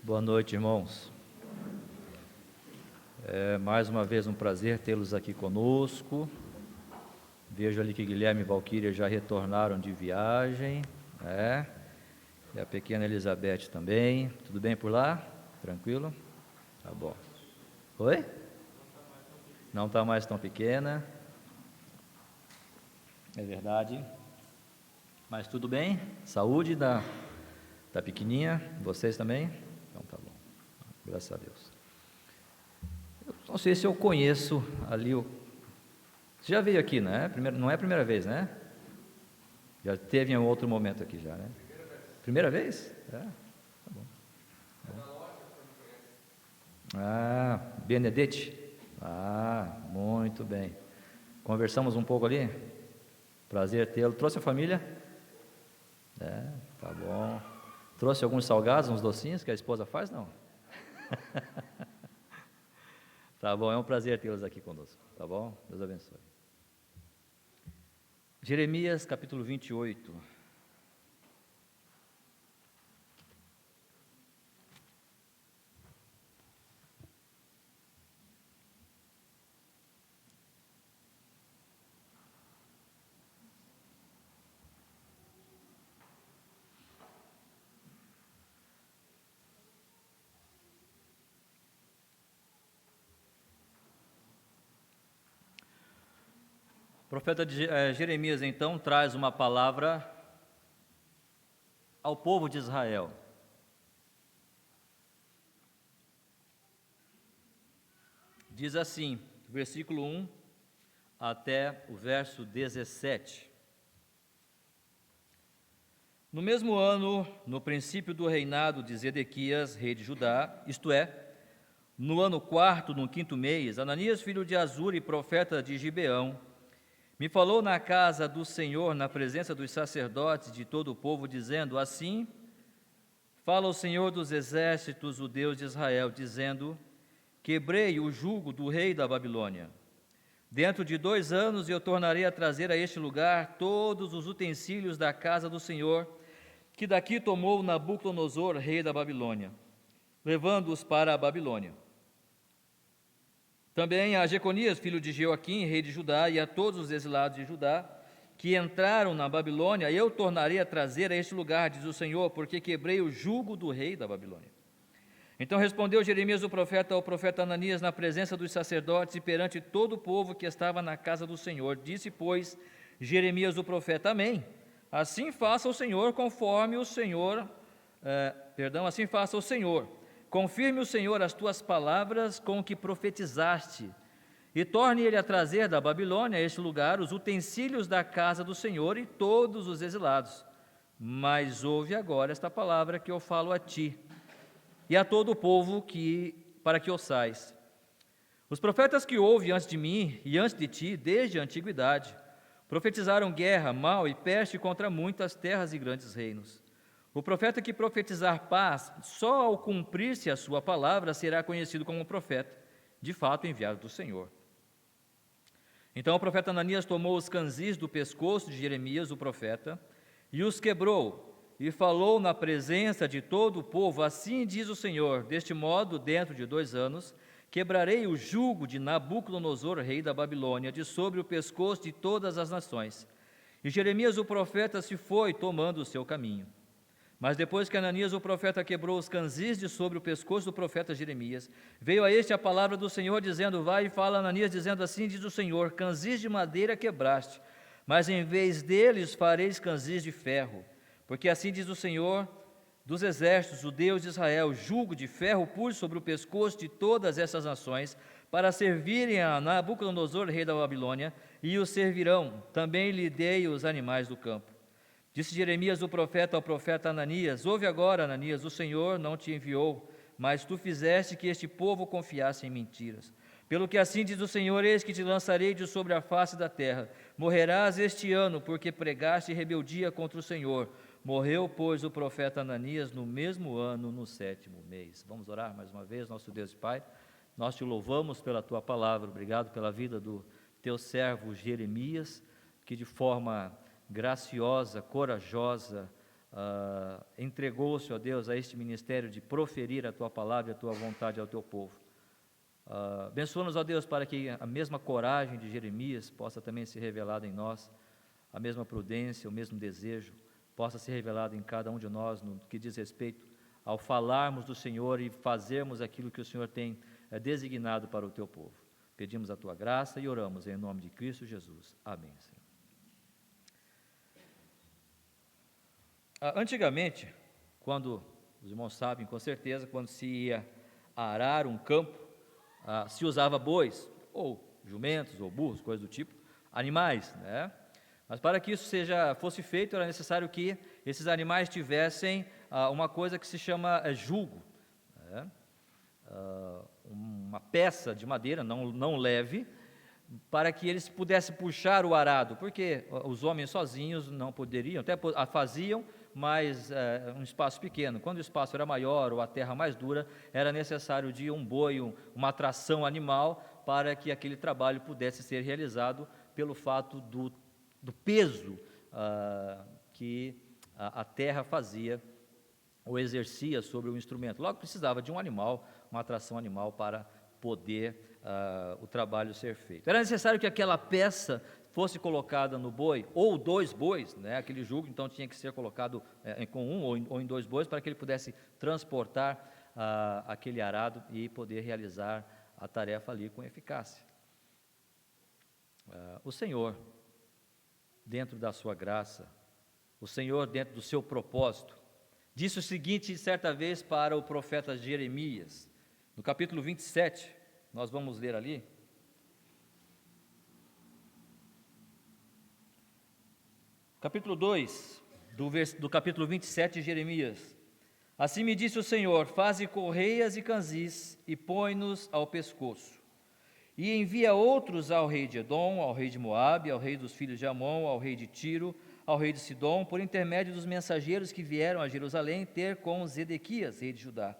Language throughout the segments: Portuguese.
Boa noite, irmãos. É mais uma vez um prazer tê-los aqui conosco. Vejo ali que Guilherme e Valquíria já retornaram de viagem, né? E a pequena Elizabeth também. Tudo bem por lá? Tranquilo? Tá bom. Oi? Não está mais tão pequena. É verdade. Mas tudo bem? Saúde da pequenininha? Vocês também? Então tá bom. Graças a Deus. Eu não sei se eu conheço ali o... Você já veio aqui, né? Não é a primeira vez, né? Já teve em outro momento aqui já, né? Primeira vez? É, tá bom. Ah, Benedete? Ah, muito bem. Conversamos um pouco ali? Prazer tê-lo. Trouxe a família? É, tá bom. Trouxe alguns salgados, uns docinhos que a esposa faz? Não? Tá bom, é um prazer tê-los aqui conosco, tá bom? Deus abençoe. Jeremias capítulo 28. O profeta Jeremias, então, traz uma palavra ao povo de Israel. Diz assim, versículo 1 até o verso 17. No mesmo ano, no princípio do reinado de Zedequias, rei de Judá, isto é, no ano quarto, no quinto mês, Ananias, filho de Azure, profeta de Gibeão, me falou na casa do Senhor, na presença dos sacerdotes de todo o povo, dizendo: assim fala o Senhor dos exércitos, o Deus de Israel, dizendo: quebrei o jugo do rei da Babilônia. Dentro de 2 anos eu tornarei a trazer a este lugar todos os utensílios da casa do Senhor, que daqui tomou Nabucodonosor, rei da Babilônia, levando-os para a Babilônia. Também a Jeconias, filho de Jeoaquim, rei de Judá, e a todos os exilados de Judá, que entraram na Babilônia, eu tornarei a trazer a este lugar, diz o Senhor, porque quebrei o jugo do rei da Babilônia. Então respondeu Jeremias o profeta ao profeta Ananias na presença dos sacerdotes e perante todo o povo que estava na casa do Senhor. Disse, pois, Jeremias o profeta: amém. Assim faça o Senhor conforme o Senhor, assim faça o Senhor. Confirme o Senhor as tuas palavras com que profetizaste, e torne ele a trazer da Babilônia a este lugar os utensílios da casa do Senhor e todos os exilados. Mas ouve agora esta palavra que eu falo a ti e a todo o povo para que ouçais. Os profetas que houve antes de mim e antes de ti, desde a antiguidade, profetizaram guerra, mal e peste contra muitas terras e grandes reinos. O profeta que profetizar paz, só ao cumprir-se a sua palavra, será conhecido como profeta, de fato enviado do Senhor. Então o profeta Ananias tomou os canzis do pescoço de Jeremias, o profeta, e os quebrou, e falou na presença de todo o povo: assim diz o Senhor, deste modo, dentro de 2 anos, quebrarei o jugo de Nabucodonosor, rei da Babilônia, de sobre o pescoço de todas as nações. E Jeremias o profeta se foi, tomando o seu caminho. Mas depois que Ananias o profeta quebrou os canzis de sobre o pescoço do profeta Jeremias, veio a este a palavra do Senhor, dizendo: vai e fala a Ananias, dizendo: assim diz o Senhor, canzis de madeira quebraste, mas em vez deles fareis canzis de ferro, porque assim diz o Senhor dos exércitos, o Deus de Israel: jugo de ferro pus sobre o pescoço de todas essas nações, para servirem a Nabucodonosor, rei da Babilônia, e o servirão. Também lhe dei os animais do campo. Disse Jeremias o profeta ao profeta Ananias: ouve agora, Ananias, o Senhor não te enviou, mas tu fizeste que este povo confiasse em mentiras. Pelo que assim diz o Senhor: eis que te lançarei de sobre a face da terra. Morrerás este ano, porque pregaste rebeldia contra o Senhor. Morreu, pois, o profeta Ananias no mesmo ano, no 7º mês. Vamos orar mais uma vez. Nosso Deus e Pai, nós te louvamos pela tua palavra. Obrigado pela vida do teu servo Jeremias, que de forma graciosa, corajosa, entregou-se, ó Deus, a este ministério de proferir a Tua palavra e a Tua vontade ao Teu povo. Abençoa-nos, ó Deus, para que a mesma coragem de Jeremias possa também ser revelada em nós, a mesma prudência, o mesmo desejo, possa ser revelado em cada um de nós no que diz respeito ao falarmos do Senhor e fazermos aquilo que o Senhor tem designado para o Teu povo. Pedimos a Tua graça e oramos em nome de Cristo Jesus. Amém, Senhor. Antigamente, quando, os irmãos sabem com certeza, quando se ia arar um campo, se usava bois, ou jumentos, ou burros, coisas do tipo, animais, né? Mas para que isso fosse feito, era necessário que esses animais tivessem uma coisa que se chama jugo, né? Uma peça de madeira, não leve, para que eles pudessem puxar o arado, porque os homens sozinhos não poderiam, até faziam, mas um espaço pequeno. Quando o espaço era maior ou a terra mais dura, era necessário de um boi, uma tração animal, para que aquele trabalho pudesse ser realizado pelo fato do peso que a terra fazia ou exercia sobre o instrumento. Logo precisava de um animal, uma tração animal para poder o trabalho ser feito. Era necessário que aquela peça fosse colocada no boi, ou 2 bois, né? Aquele jugo, então tinha que ser colocado com 1 ou em 2 bois, para que ele pudesse transportar aquele arado e poder realizar a tarefa ali com eficácia. O Senhor, dentro da sua graça, o Senhor, dentro do seu propósito, disse o seguinte certa vez para o profeta Jeremias, no capítulo 27, nós vamos ler ali. Capítulo 2, do capítulo 27 de Jeremias. Assim me disse o Senhor: faze correias e canzis e põe-nos ao pescoço. E envia outros ao rei de Edom, ao rei de Moabe, ao rei dos filhos de Amon, ao rei de Tiro, ao rei de Sidom, por intermédio dos mensageiros que vieram a Jerusalém ter com Zedequias, rei de Judá.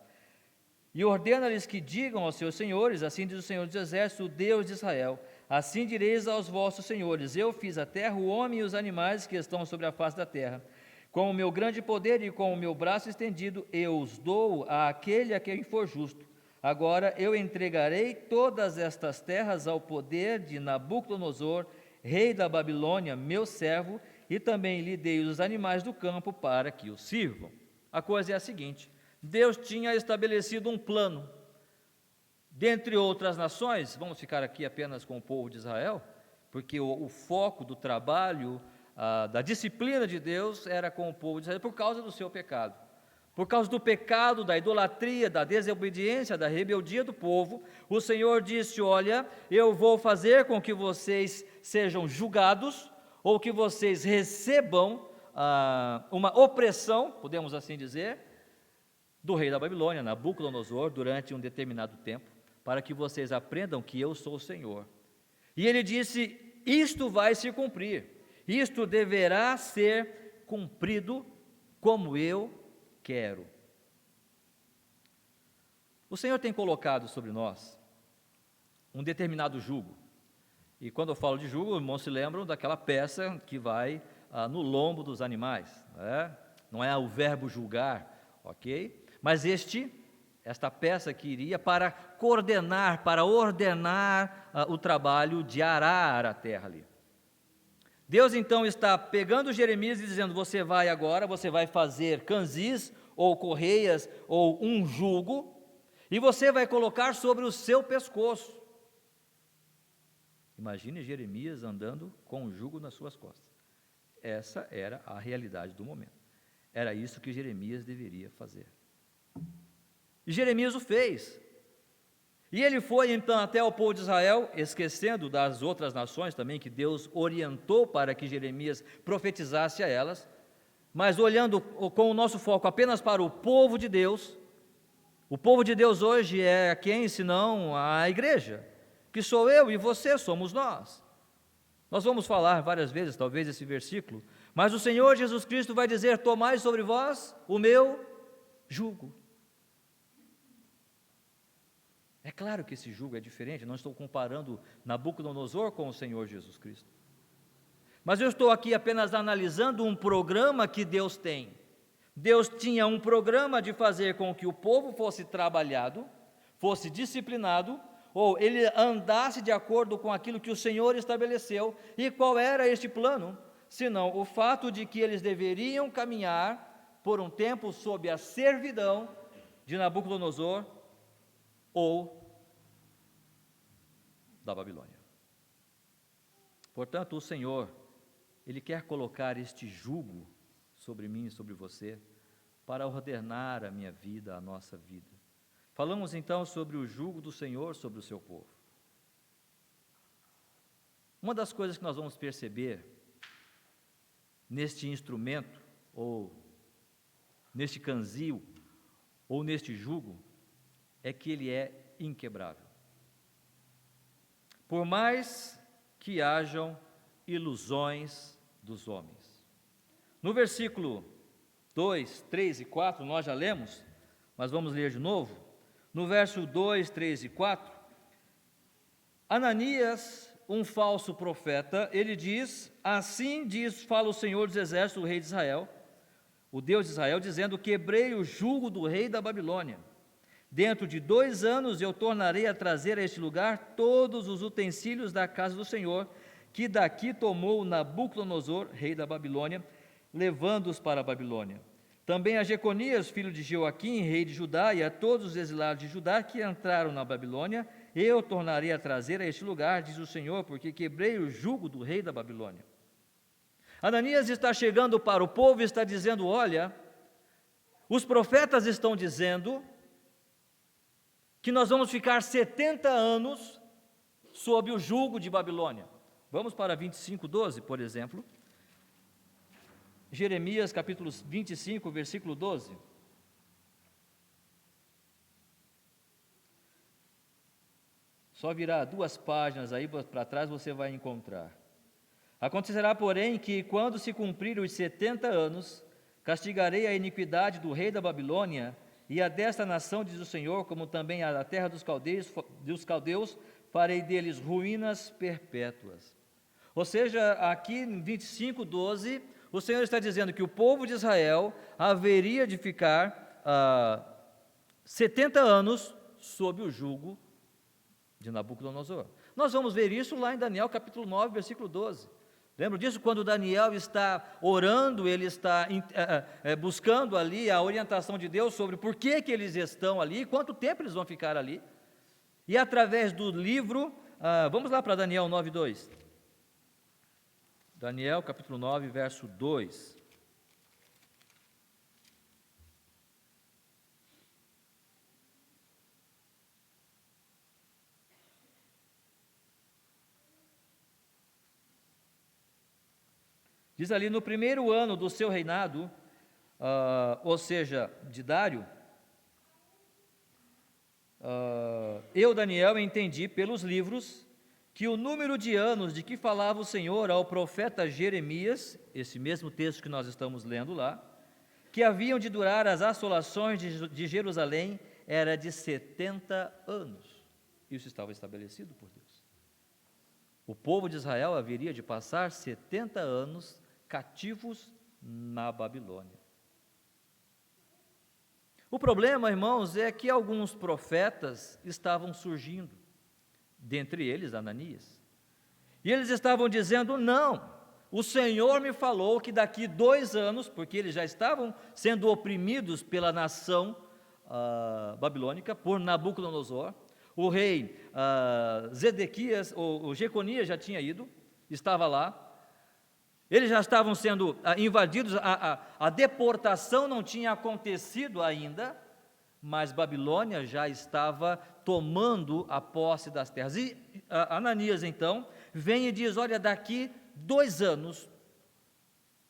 E ordena-lhes que digam aos seus senhores: assim diz o Senhor dos Exércitos, o Deus de Israel, assim direis aos vossos senhores: eu fiz a terra, o homem e os animais que estão sobre a face da terra. Com o meu grande poder e com o meu braço estendido, eu os dou àquele a quem for justo. Agora eu entregarei todas estas terras ao poder de Nabucodonosor, rei da Babilônia, meu servo, e também lhe dei os animais do campo para que o sirvam. A coisa é a seguinte: Deus tinha estabelecido um plano. Dentre outras nações, vamos ficar aqui apenas com o povo de Israel, porque o foco do trabalho, da disciplina de Deus era com o povo de Israel, por causa do seu pecado. Por causa do pecado, da idolatria, da desobediência, da rebeldia do povo, o Senhor disse: olha, eu vou fazer com que vocês sejam julgados, ou que vocês recebam uma opressão, podemos assim dizer, do rei da Babilônia, Nabucodonosor, durante um determinado tempo, para que vocês aprendam que eu sou o Senhor. E ele disse: isto vai se cumprir, isto deverá ser cumprido como eu quero. O Senhor tem colocado sobre nós um determinado jugo. E quando eu falo de jugo, os irmãos se lembram daquela peça que vai no lombo dos animais, né? Não é o verbo julgar, ok? Mas esta peça que iria para coordenar, para ordenar o trabalho de arar a terra ali. Deus então está pegando Jeremias e dizendo: você vai fazer canzis, ou correias, ou um jugo, e você vai colocar sobre o seu pescoço. Imagine Jeremias andando com um jugo nas suas costas. Essa era a realidade do momento. Era isso que Jeremias deveria fazer. E Jeremias o fez. E ele foi então até o povo de Israel, esquecendo das outras nações também, que Deus orientou para que Jeremias profetizasse a elas, mas olhando com o nosso foco apenas para o povo de Deus. O povo de Deus hoje é quem, senão a igreja, que sou eu e você, somos nós. Nós vamos falar várias vezes, talvez, esse versículo, mas o Senhor Jesus Cristo vai dizer: tomai sobre vós o meu jugo. É claro que esse jugo é diferente, não estou comparando Nabucodonosor com o Senhor Jesus Cristo. Mas eu estou aqui apenas analisando um programa que Deus tem. Deus tinha um programa de fazer com que o povo fosse trabalhado, fosse disciplinado, ou ele andasse de acordo com aquilo que o Senhor estabeleceu. E qual era este plano? Senão o fato de que eles deveriam caminhar por um tempo sob a servidão de Nabucodonosor ou da Babilônia. Portanto, o Senhor, Ele quer colocar este jugo sobre mim e sobre você, para ordenar a minha vida, a nossa vida. Falamos então sobre o jugo do Senhor sobre o seu povo. Uma das coisas que nós vamos perceber neste instrumento, ou neste canzil, ou neste jugo, é que ele é inquebrável. Por mais que hajam ilusões dos homens. No versículo 2, 3 e 4, nós já lemos, mas vamos ler de novo. No verso 2, 3 e 4, Ananias, um falso profeta, ele diz: assim diz, fala o Senhor dos Exércitos, o rei de Israel, o Deus de Israel, dizendo: quebrei o jugo do rei da Babilônia. Dentro de 2 anos eu tornarei a trazer a este lugar todos os utensílios da casa do Senhor, que daqui tomou Nabucodonosor, rei da Babilônia, levando-os para a Babilônia. Também a Jeconias, filho de Joaquim, rei de Judá, e a todos os exilados de Judá que entraram na Babilônia, eu tornarei a trazer a este lugar, diz o Senhor, porque quebrei o jugo do rei da Babilônia. Ananias está chegando para o povo e está dizendo: olha, os profetas estão dizendo que nós vamos ficar 70 anos sob o jugo de Babilônia. Vamos para 25:12, por exemplo. Jeremias capítulo 25, versículo 12. Só virar 2 páginas aí para trás você vai encontrar. Acontecerá, porém, que quando se cumprir os 70 anos, castigarei a iniquidade do rei da Babilônia e a desta nação, diz o Senhor, como também a terra dos caldeus, farei deles ruínas perpétuas. Ou seja, aqui em 25:12, o Senhor está dizendo que o povo de Israel haveria de ficar 70 anos sob o jugo de Nabucodonosor. Nós vamos ver isso lá em Daniel capítulo 9, versículo 12. Lembra disso? Quando Daniel está orando, ele está buscando ali a orientação de Deus sobre por que eles estão ali, quanto tempo eles vão ficar ali. E através do livro, vamos lá para Daniel 9, 2. Daniel capítulo 9, verso 2. Diz ali: no primeiro ano do seu reinado, ou seja, de Dário, eu, Daniel, entendi pelos livros que o número de anos de que falava o Senhor ao profeta Jeremias, esse mesmo texto que nós estamos lendo lá, que haviam de durar as assolações de Jerusalém, era de 70 anos. Isso estava estabelecido por Deus. O povo de Israel haveria de passar 70 anos cativos na Babilônia. O problema, irmãos, é que alguns profetas estavam surgindo, dentre eles Ananias, e eles estavam dizendo: não, o Senhor me falou que daqui 2 anos, porque eles já estavam sendo oprimidos pela nação babilônica, por Nabucodonosor, o rei Zedequias, ou Jeconias já tinha ido, estava lá, eles já estavam sendo invadidos, a deportação não tinha acontecido ainda, mas Babilônia já estava tomando a posse das terras. E Ananias então vem e diz: olha, daqui 2 anos,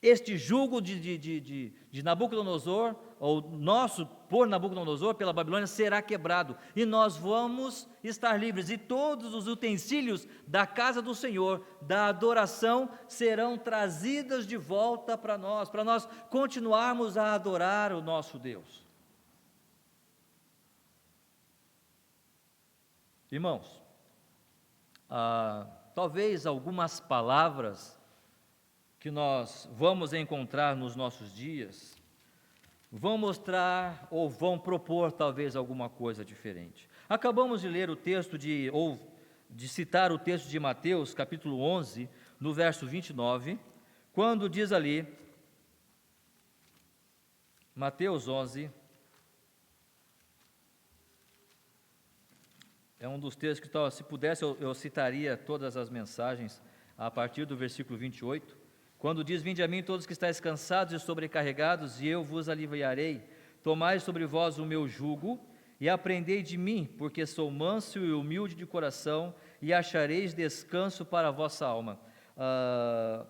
este jugo de Nabucodonosor, ou nosso por Nabucodonosor, pela Babilônia, será quebrado, e nós vamos estar livres, e todos os utensílios da casa do Senhor, da adoração, serão trazidos de volta para nós continuarmos a adorar o nosso Deus. Irmãos, talvez algumas palavras que nós vamos encontrar nos nossos dias vão mostrar ou vão propor talvez alguma coisa diferente. Acabamos de ler o texto de citar o texto de Mateus, capítulo 11, no verso 29, quando diz ali, Mateus 11, é um dos textos que, se pudesse, eu citaria todas as mensagens a partir do versículo 28, quando diz: vinde a mim todos que estáis cansados e sobrecarregados, e eu vos aliviarei. Tomai sobre vós o meu jugo, e aprendei de mim, porque sou manso e humilde de coração, e achareis descanso para a vossa alma.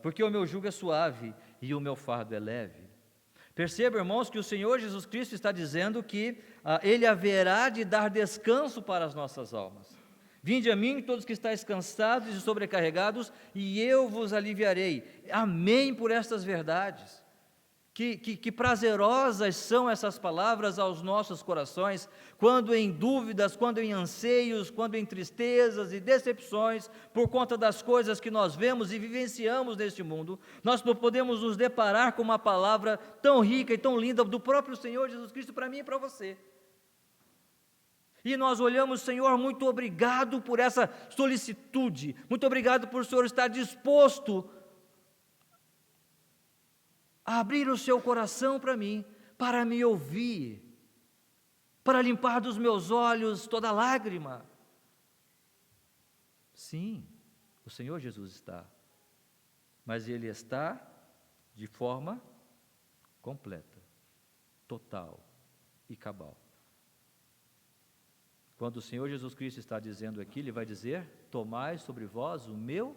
Porque o meu jugo é suave, e o meu fardo é leve. Perceba, irmãos, que o Senhor Jesus Cristo está dizendo que Ele haverá de dar descanso para as nossas almas. Vinde a mim todos que estáis cansados e sobrecarregados, e eu vos aliviarei. Amém por estas verdades. Que prazerosas são essas palavras aos nossos corações, quando em dúvidas, quando em anseios, quando em tristezas e decepções, por conta das coisas que nós vemos e vivenciamos neste mundo, nós não podemos nos deparar com uma palavra tão rica e tão linda do próprio Senhor Jesus Cristo para mim e para você. E nós olhamos: Senhor, muito obrigado por essa solicitude, muito obrigado por o Senhor estar disposto a abrir o seu coração para mim, para me ouvir, para limpar dos meus olhos toda lágrima. Sim, o Senhor Jesus está, mas Ele está de forma completa, total e cabal. Quando o Senhor Jesus Cristo está dizendo aqui, Ele vai dizer: tomai sobre vós o meu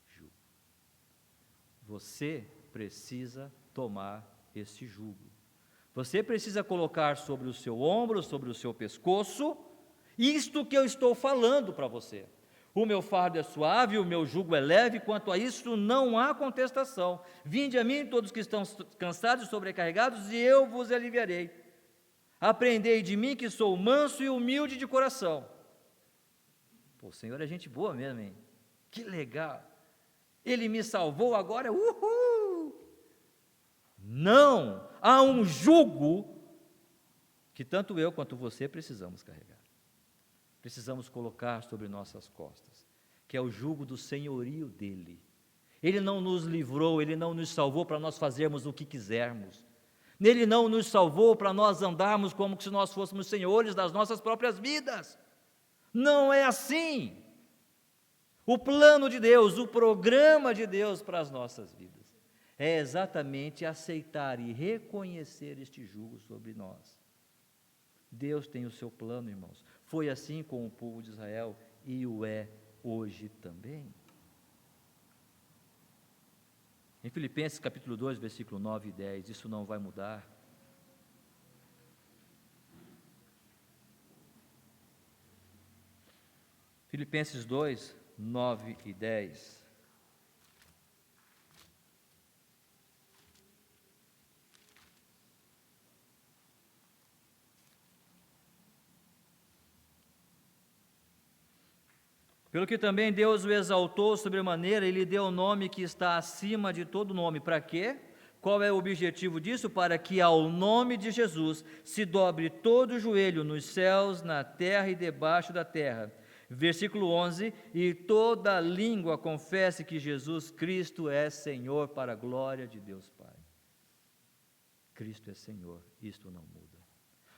jugo. Você precisa tomar esse jugo. Você precisa colocar sobre o seu ombro, sobre o seu pescoço, isto que eu estou falando para você. O meu fardo é suave, o meu jugo é leve, quanto a isso não há contestação. Vinde a mim todos que estão cansados e sobrecarregados, e eu vos aliviarei. Aprendei de mim, que sou manso e humilde de coração. Pô, o Senhor é gente boa mesmo, hein? Que legal! Ele me salvou agora, uhul! Não, há um jugo que tanto eu quanto você precisamos carregar. Precisamos colocar sobre nossas costas, que é o jugo do senhorio dele. Ele não nos livrou, Ele não nos salvou para nós fazermos o que quisermos. Ele não nos salvou para nós andarmos como se nós fôssemos senhores das nossas próprias vidas. Não é assim. O plano de Deus, o programa de Deus para as nossas vidas é exatamente aceitar e reconhecer este jugo sobre nós. Deus tem o seu plano, irmãos. Foi assim com o povo de Israel e o é hoje também. Em Filipenses capítulo 2, versículo 9 e 10, isso não vai mudar. Filipenses 2, 9 e 10. Pelo que também Deus o exaltou sobremaneira e lhe deu o nome que está acima de todo nome. Para quê? Qual é o objetivo disso? Para que ao nome de Jesus se dobre todo o joelho nos céus, na terra e debaixo da terra. Versículo 11, e toda língua confesse que Jesus Cristo é Senhor, para a glória de Deus Pai. Cristo é Senhor, isto não muda.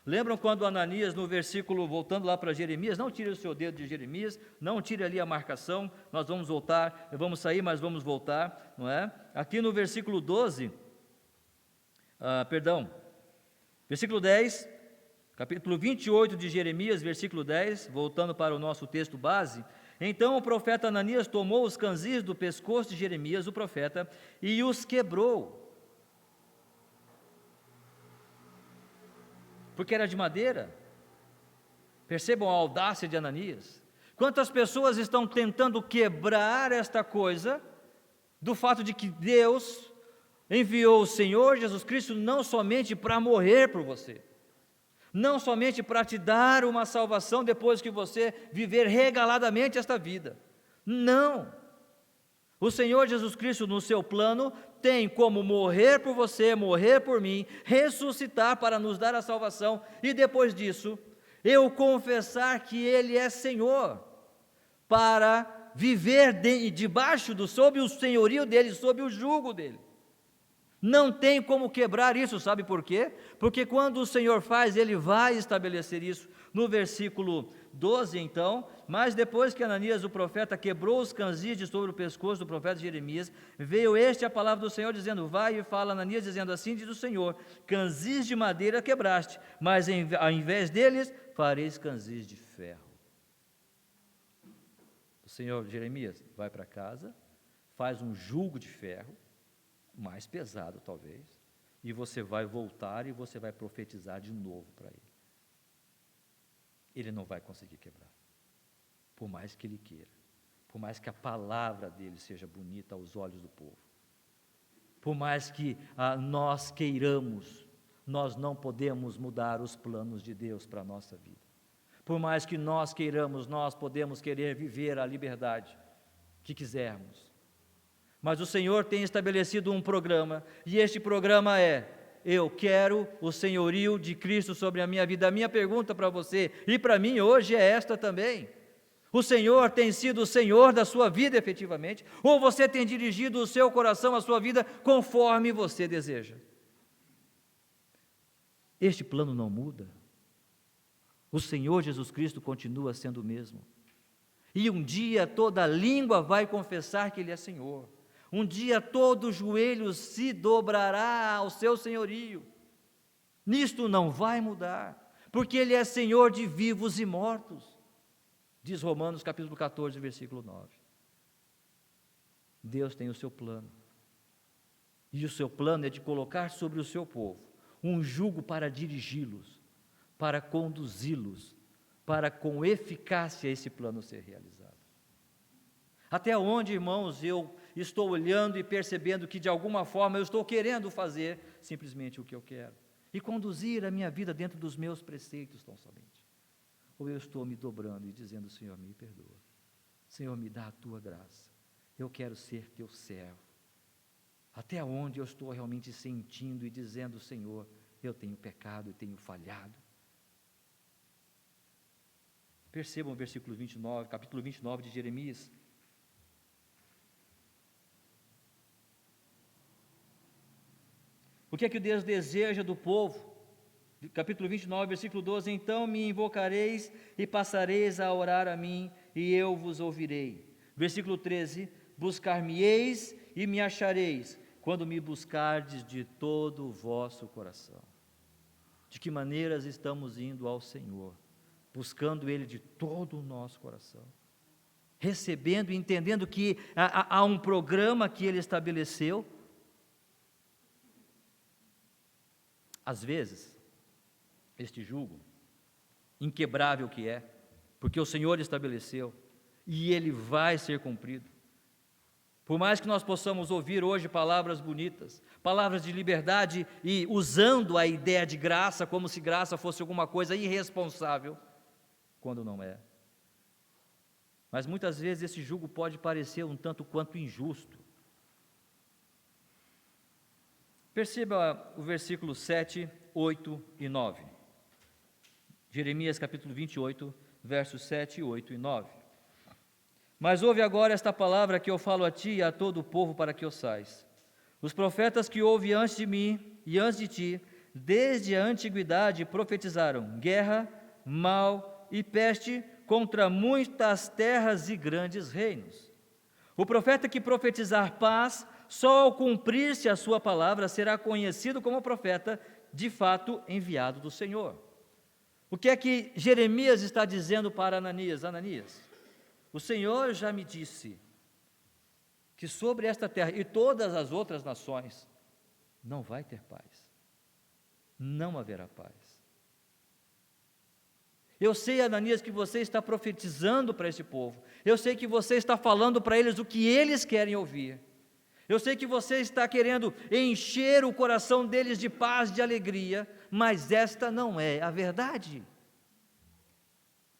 Lembram quando Ananias, no versículo, voltando lá para Jeremias, não tire o seu dedo de Jeremias, não tire ali a marcação, nós vamos voltar, vamos sair, mas vamos voltar, não é? Aqui no versículo 12, versículo 10, capítulo 28 de Jeremias, versículo 10, voltando para o nosso texto base. Então o profeta Ananias tomou os canzis do pescoço de Jeremias, o profeta, e os quebrou, porque era de madeira. Percebam a audácia de Ananias. Quantas pessoas estão tentando quebrar esta coisa, do fato de que Deus enviou o Senhor Jesus Cristo não somente para morrer por você, não somente para te dar uma salvação depois que você viver regaladamente esta vida. Não. O Senhor Jesus Cristo, no seu plano, tem como morrer por você, morrer por mim, ressuscitar para nos dar a salvação, e depois disso, eu confessar que Ele é Senhor, para viver debaixo sob o senhorio dEle, sob o jugo dEle. Não tem como quebrar isso, sabe por quê? Porque quando o Senhor faz, Ele vai estabelecer isso. No versículo 12, então, mas depois que Ananias, o profeta, quebrou os canzis de sobre o pescoço do profeta Jeremias, veio a palavra do Senhor, dizendo: vai e fala Ananias, dizendo assim, diz o Senhor, canzis de madeira quebraste, mas ao invés deles, fareis canzis de ferro. O Senhor, Jeremias, vai para casa, faz um jugo de ferro, mais pesado talvez, e você vai voltar e você vai profetizar de novo para ele. Ele não vai conseguir quebrar, por mais que ele queira, por mais que a palavra dele seja bonita aos olhos do povo, por mais que nós queiramos, nós não podemos mudar os planos de Deus para a nossa vida. Por mais que nós queiramos, nós podemos querer viver a liberdade que quisermos. Mas o Senhor tem estabelecido um programa, e este programa é: eu quero o senhorio de Cristo sobre a minha vida. A minha pergunta para você e para mim hoje é esta também: o Senhor tem sido o Senhor da sua vida efetivamente? Ou você tem dirigido o seu coração, a sua vida, conforme você deseja? Este plano não muda. O Senhor Jesus Cristo continua sendo o mesmo. E um dia toda língua vai confessar que Ele é Senhor. Um dia todo joelho se dobrará ao seu senhorio. Nisto não vai mudar, porque Ele é Senhor de vivos e mortos, diz Romanos capítulo 14, versículo 9. Deus tem o seu plano, e o seu plano é de colocar sobre o seu povo um jugo para dirigi-los, para conduzi-los, para com eficácia esse plano ser realizado. Até onde, irmãos, eu estou olhando e percebendo que de alguma forma eu estou querendo fazer simplesmente o que eu quero e conduzir a minha vida dentro dos meus preceitos tão somente, ou eu estou me dobrando e dizendo: Senhor, me perdoa, Senhor, me dá a tua graça, eu quero ser teu servo. Até onde eu estou realmente sentindo e dizendo: Senhor, eu tenho pecado e tenho falhado. Percebam o versículo 29, capítulo 29 de Jeremias. O que é que Deus deseja do povo? Capítulo 29, versículo 12: então me invocareis e passareis a orar a mim, e eu vos ouvirei. Versículo 13: buscar-me-eis e me achareis, quando me buscardes de todo o vosso coração. De que maneiras estamos indo ao Senhor? Buscando Ele de todo o nosso coração, recebendo e entendendo que há um programa que Ele estabeleceu. Às vezes, este jugo, inquebrável que é, porque o Senhor estabeleceu, e ele vai ser cumprido. Por mais que nós possamos ouvir hoje palavras bonitas, palavras de liberdade, e usando a ideia de graça, como se graça fosse alguma coisa irresponsável, quando não é. Mas muitas vezes esse jugo pode parecer um tanto quanto injusto. Perceba o versículo 7, 8 e 9. Jeremias capítulo 28, versos 7, 8 e 9. Mas ouve agora esta palavra que eu falo a ti e a todo o povo para que ouçais. Os profetas que houve antes de mim e antes de ti, desde a antiguidade, profetizaram guerra, mal e peste contra muitas terras e grandes reinos. O profeta que profetizar paz, só ao cumprir-se a sua palavra, será conhecido como profeta, de fato enviado do Senhor. O que é que Jeremias está dizendo para Ananias? Ananias, o Senhor já me disse que sobre esta terra e todas as outras nações não vai ter paz, não haverá paz. Eu sei, Ananias, que você está profetizando para esse povo, eu sei que você está falando para eles o que eles querem ouvir, eu sei que você está querendo encher o coração deles de paz, de alegria, mas esta não é a verdade.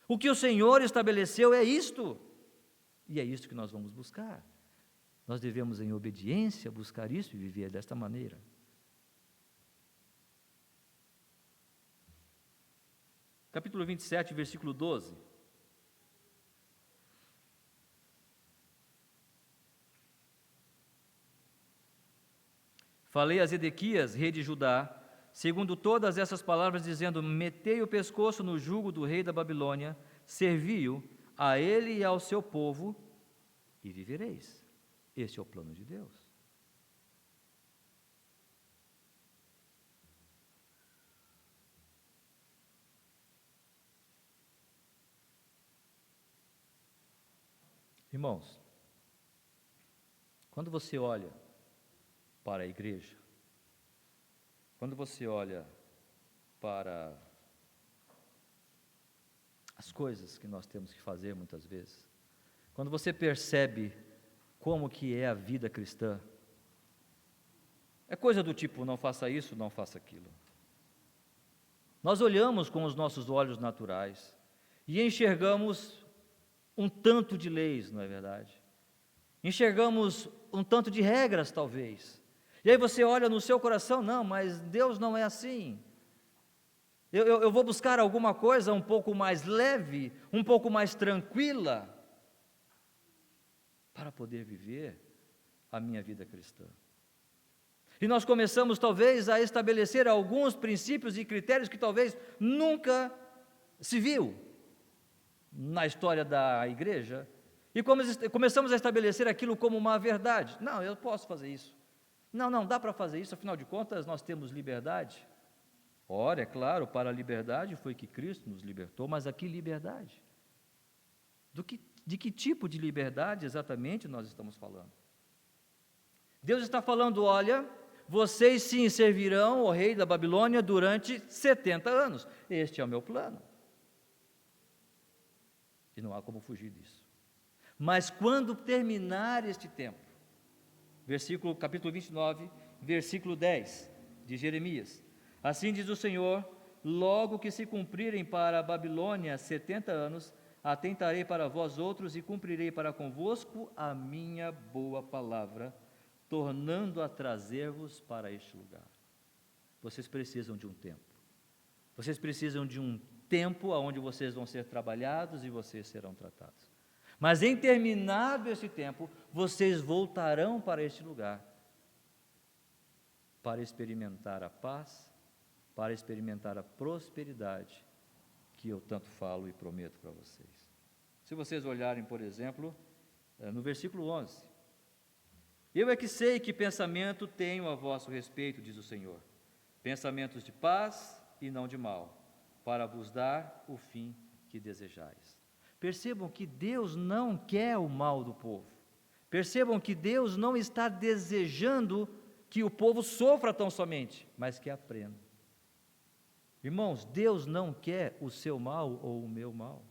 O que o Senhor estabeleceu é isto, e é isto que nós vamos buscar. Nós devemos, em obediência, buscar isso e viver desta maneira. Capítulo 27, versículo 12. Falei a Zedequias, rei de Judá, segundo todas essas palavras, dizendo: metei o pescoço no jugo do rei da Babilônia, servi-o a ele e ao seu povo, e vivereis. Este é o plano de Deus. Irmãos, quando você olha para a igreja, quando você olha para as coisas que nós temos que fazer muitas vezes, quando você percebe como que é a vida cristã, é coisa do tipo: não faça isso, não faça aquilo. Nós olhamos com os nossos olhos naturais e enxergamos um tanto de leis, não é verdade? Enxergamos um tanto de regras, talvez. E aí você olha no seu coração: não, mas Deus não é assim. Eu vou buscar alguma coisa um pouco mais leve, um pouco mais tranquila, para poder viver a minha vida cristã. E nós começamos talvez a estabelecer alguns princípios e critérios que talvez nunca se viu na história da igreja, e começamos a estabelecer aquilo como uma verdade. Não, eu posso fazer isso. Não dá para fazer isso, afinal de contas nós temos liberdade. Ora, é claro, para a liberdade foi que Cristo nos libertou, mas aqui liberdade? De que tipo de liberdade exatamente nós estamos falando? Deus está falando: olha, vocês sim servirão ao rei da Babilônia durante 70 anos. Este é o meu plano. E não há como fugir disso. Mas quando terminar este tempo, capítulo 29, versículo 10 de Jeremias: assim diz o Senhor: logo que se cumprirem para a Babilônia 70 anos, atentarei para vós outros e cumprirei para convosco a minha boa palavra, tornando a trazer-vos para este lugar. Vocês precisam de um tempo. Vocês precisam de um tempo onde vocês vão ser trabalhados e vocês serão tratados. Mas em terminado esse tempo, vocês voltarão para este lugar, para experimentar a paz, para experimentar a prosperidade que eu tanto falo e prometo para vocês. Se vocês olharem, por exemplo, no versículo 11: eu é que sei que pensamento tenho a vosso respeito, diz o Senhor, pensamentos de paz e não de mal, para vos dar o fim que desejais. Percebam que Deus não quer o mal do povo. Percebam que Deus não está desejando que o povo sofra tão somente, mas que aprenda. Irmãos, Deus não quer o seu mal ou o meu mal.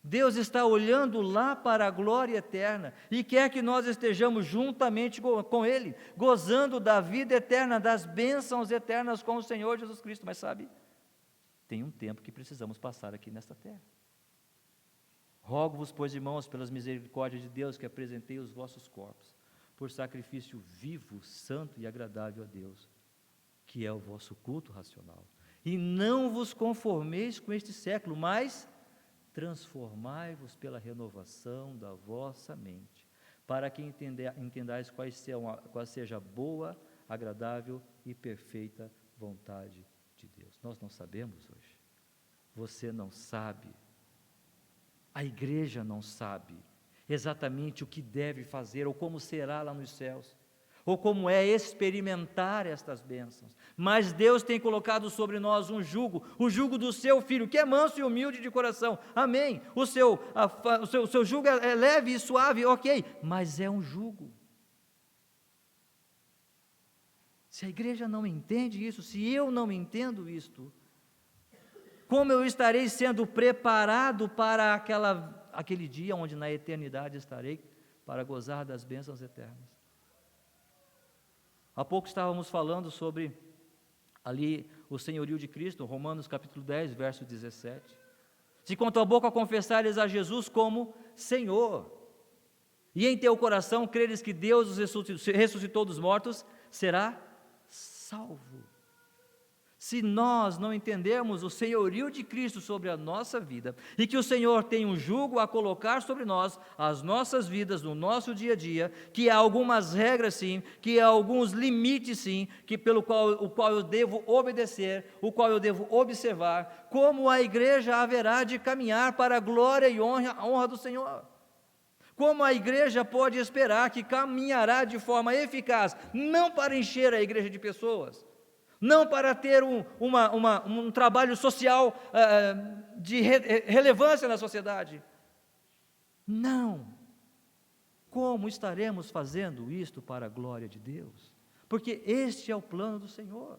Deus está olhando lá para a glória eterna e quer que nós estejamos juntamente com Ele, gozando da vida eterna, das bênçãos eternas com o Senhor Jesus Cristo. Mas sabe, tem um tempo que precisamos passar aqui nesta terra. Rogo-vos, pois, irmãos, pelas misericórdias de Deus, que apresentei os vossos corpos por sacrifício vivo, santo e agradável a Deus, que é o vosso culto racional. E não vos conformeis com este século, mas transformai-vos pela renovação da vossa mente, para que entendais qual seja a boa, agradável e perfeita vontade de Deus. Nós não sabemos hoje. Você não sabe. A igreja não sabe exatamente o que deve fazer, ou como será lá nos céus, ou como é experimentar estas bênçãos. Mas Deus tem colocado sobre nós um jugo, o jugo do seu Filho, que é manso e humilde de coração. Amém. O seu jugo é leve e suave, ok, mas é um jugo. Se a igreja não entende isso, se eu não entendo isto, como eu estarei sendo preparado para aquele dia onde na eternidade estarei para gozar das bênçãos eternas? Há pouco estávamos falando sobre ali o senhorio de Cristo, Romanos capítulo 10, verso 17. Se com tua boca confessares a Jesus como Senhor, e em teu coração creres que Deus os ressuscitou dos mortos, será salvo. Se nós não entendermos o senhorio de Cristo sobre a nossa vida, e que o Senhor tem um jugo a colocar sobre nós, as nossas vidas, no nosso dia a dia, que há algumas regras sim, que há alguns limites sim, o qual eu devo obedecer, o qual eu devo observar, como a igreja haverá de caminhar para a glória e honra do Senhor. Como a igreja pode esperar que caminhará de forma eficaz, não para encher a igreja de pessoas, não para ter um trabalho social de relevância na sociedade. Não. Como estaremos fazendo isto para a glória de Deus? Porque este é o plano do Senhor.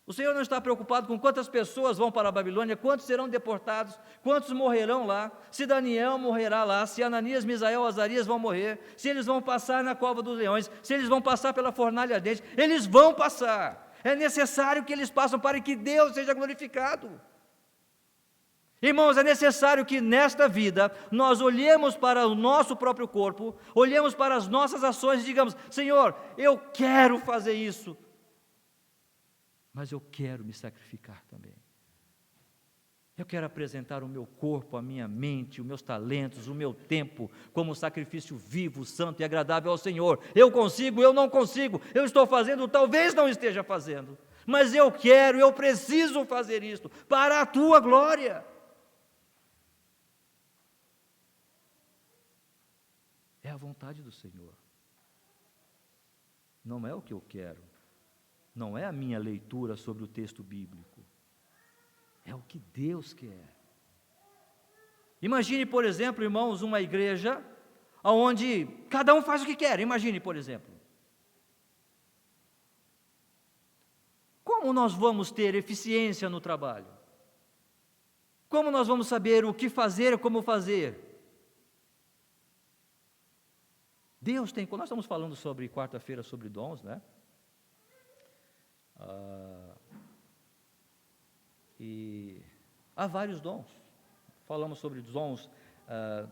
O Senhor não está preocupado com quantas pessoas vão para a Babilônia, quantos serão deportados, quantos morrerão lá, se Daniel morrerá lá, se Ananias, Misael, Azarias vão morrer, se eles vão passar na cova dos leões, se eles vão passar pela fornalha ardente, eles vão passar. É necessário que eles passem para que Deus seja glorificado. Irmãos, é necessário que nesta vida nós olhemos para o nosso próprio corpo, olhemos para as nossas ações e digamos: Senhor, eu quero fazer isso, mas eu quero me sacrificar também. Eu quero apresentar o meu corpo, a minha mente, os meus talentos, o meu tempo, como sacrifício vivo, santo e agradável ao Senhor. Eu consigo, eu não consigo, eu estou fazendo, talvez não esteja fazendo, mas eu quero, eu preciso fazer isto, para a Tua glória. É a vontade do Senhor. Não é o que eu quero. Não é a minha leitura sobre o texto bíblico. É o que Deus quer. Imagine, por exemplo, irmãos, uma igreja onde cada um faz o que quer. Imagine, por exemplo. Como nós vamos ter eficiência no trabalho? Como nós vamos saber o que fazer e como fazer? Deus tem, quando nós estamos falando sobre quarta-feira, sobre dons, né? E há vários dons. Falamos sobre os dons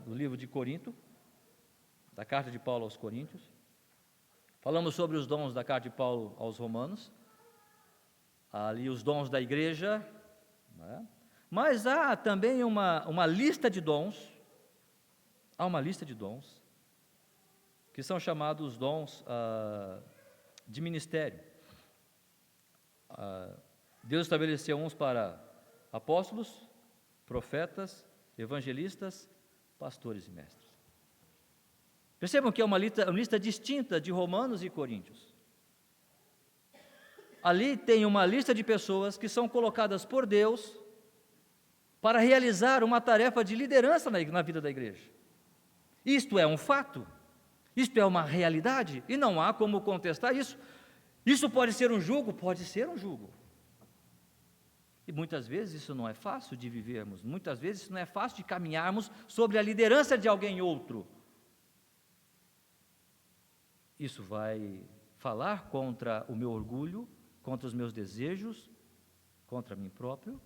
do livro de Corinto, da carta de Paulo aos Coríntios. Falamos sobre os dons da carta de Paulo aos Romanos. Ali os dons da igreja, né? Mas há também uma lista de dons. Há uma lista de dons que são chamados dons de ministério. Deus estabeleceu uns para apóstolos, profetas, evangelistas, pastores e mestres. Percebam que é uma lista distinta de Romanos e Coríntios. Ali tem uma lista de pessoas que são colocadas por Deus para realizar uma tarefa de liderança na vida da igreja. Isto é um fato, isto é uma realidade, e não há como contestar isso. Isso pode ser um jugo? Pode ser um jugo. E muitas vezes isso não é fácil de vivermos, muitas vezes isso não é fácil de caminharmos sobre a liderança de alguém outro. Isso vai falar contra o meu orgulho, contra os meus desejos, contra mim próprio.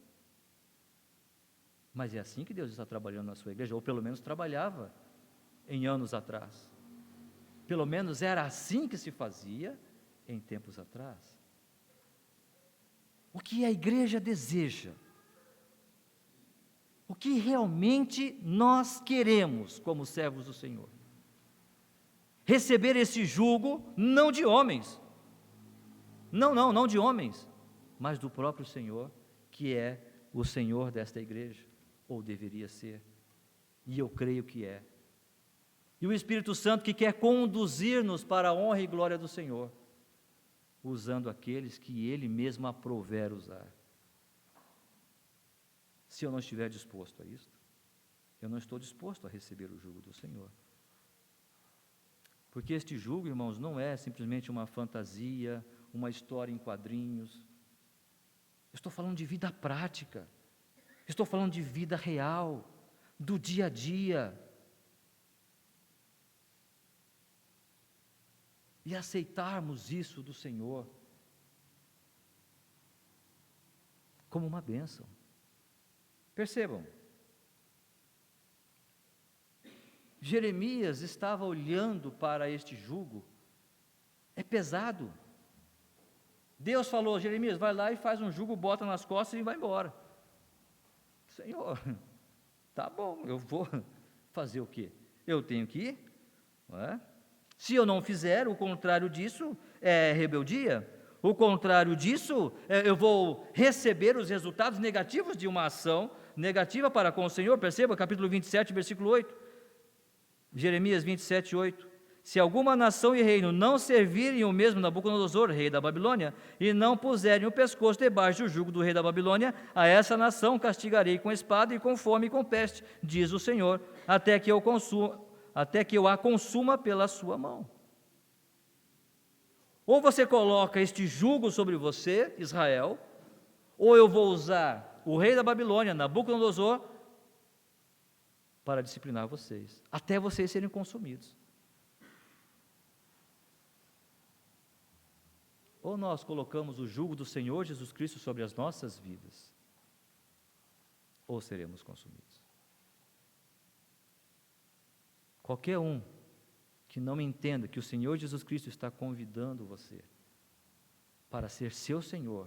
Mas é assim que Deus está trabalhando na sua igreja, ou pelo menos trabalhava em anos atrás. Pelo menos era assim que se fazia em tempos atrás. O que a igreja deseja? O que realmente nós queremos como servos do Senhor? Receber esse jugo não de homens, não de homens, mas do próprio Senhor, que é o Senhor desta igreja, ou deveria ser, e eu creio que é. E o Espírito Santo que quer conduzir-nos para a honra e glória do Senhor, usando aqueles que Ele mesmo aprouver usar. Se eu não estiver disposto a isso, eu não estou disposto a receber o jugo do Senhor. Porque este jugo, irmãos, não é simplesmente uma fantasia, uma história em quadrinhos. Eu estou falando de vida prática, estou falando de vida real, do dia a dia. E aceitarmos isso do Senhor como uma bênção. Percebam, Jeremias estava olhando para este jugo, é pesado. Deus falou: Jeremias, vai lá e faz um jugo, bota nas costas e vai embora. Senhor, tá bom, eu vou fazer o quê? Eu tenho que ir, não é? Se eu não fizer, o contrário disso é rebeldia. O contrário disso, eu vou receber os resultados negativos de uma ação negativa para com o Senhor. Perceba, capítulo 27, versículo 8. Jeremias 27, 8. Se alguma nação e reino não servirem o mesmo Nabucodonosor, rei da Babilônia, e não puserem o pescoço debaixo do jugo do rei da Babilônia, a essa nação castigarei com espada e com fome e com peste, diz o Senhor, até que eu a consuma pela sua mão. Ou você coloca este jugo sobre você, Israel, ou eu vou usar o rei da Babilônia, Nabucodonosor, para disciplinar vocês, até vocês serem consumidos. Ou nós colocamos o jugo do Senhor Jesus Cristo sobre as nossas vidas, ou seremos consumidos. Qualquer um que não entenda que o Senhor Jesus Cristo está convidando você para ser seu Senhor,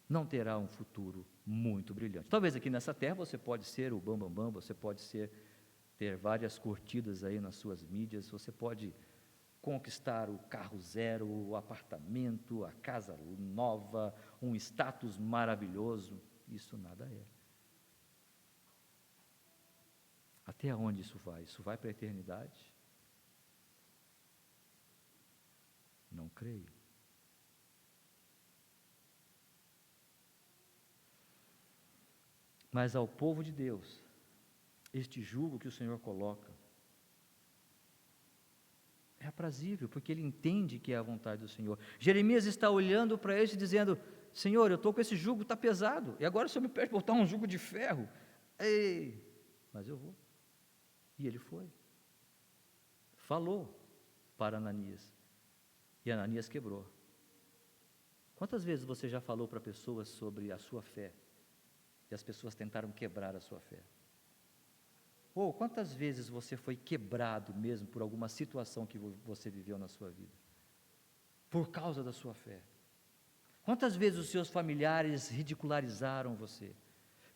não terá um futuro muito brilhante. Talvez aqui nessa terra você pode ser o bambambam, você pode ter várias curtidas aí nas suas mídias, você pode conquistar o carro zero, o apartamento, a casa nova, um status maravilhoso. Isso nada é. Até onde isso vai? Isso vai para a eternidade? Não creio. Mas ao povo de Deus, este jugo que o Senhor coloca é aprazível, porque ele entende que é a vontade do Senhor. Jeremias está olhando para ele e dizendo: Senhor, eu estou com esse jugo, está pesado, e agora o Senhor me pede botar um jugo de ferro. Ei, mas eu vou. E ele foi. Falou para Ananias, e Ananias quebrou. Quantas vezes você já falou para pessoas sobre a sua fé, e as pessoas tentaram quebrar a sua fé? Ou quantas vezes você foi quebrado mesmo por alguma situação que você viveu na sua vida, por causa da sua fé? Quantas vezes os seus familiares ridicularizaram você?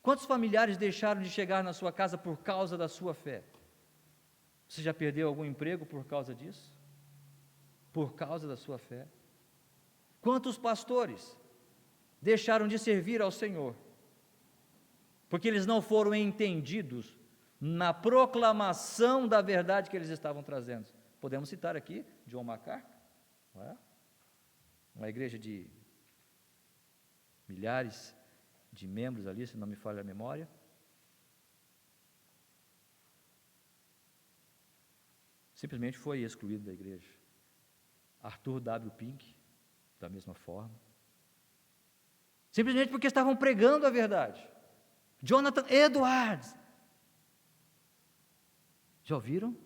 Quantos familiares deixaram de chegar na sua casa por causa da sua fé? Você já perdeu algum emprego por causa disso? Por causa da sua fé? Quantos pastores deixaram de servir ao Senhor, porque eles não foram entendidos na proclamação da verdade que eles estavam trazendo? Podemos citar aqui John MacArthur, não é? Uma igreja de milhares de membros ali, se não me falha a memória. Simplesmente foi excluído da igreja. Arthur W. Pink, da mesma forma. Simplesmente porque estavam pregando a verdade. Jonathan Edwards. Já ouviram?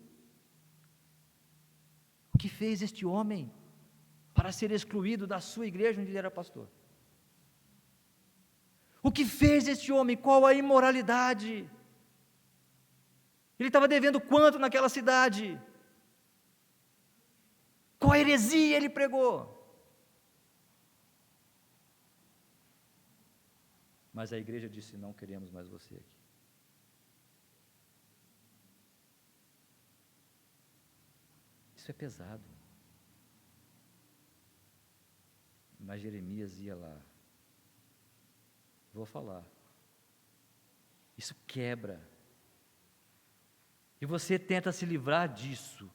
O que fez este homem para ser excluído da sua igreja onde ele era pastor? O que fez este homem? Qual a imoralidade? Ele estava devendo quanto naquela cidade? Qual heresia ele pregou? Mas a igreja disse: não queremos mais você aqui. Isso é pesado. Mas Jeremias ia lá. Vou falar. Isso quebra. E você tenta se livrar disso,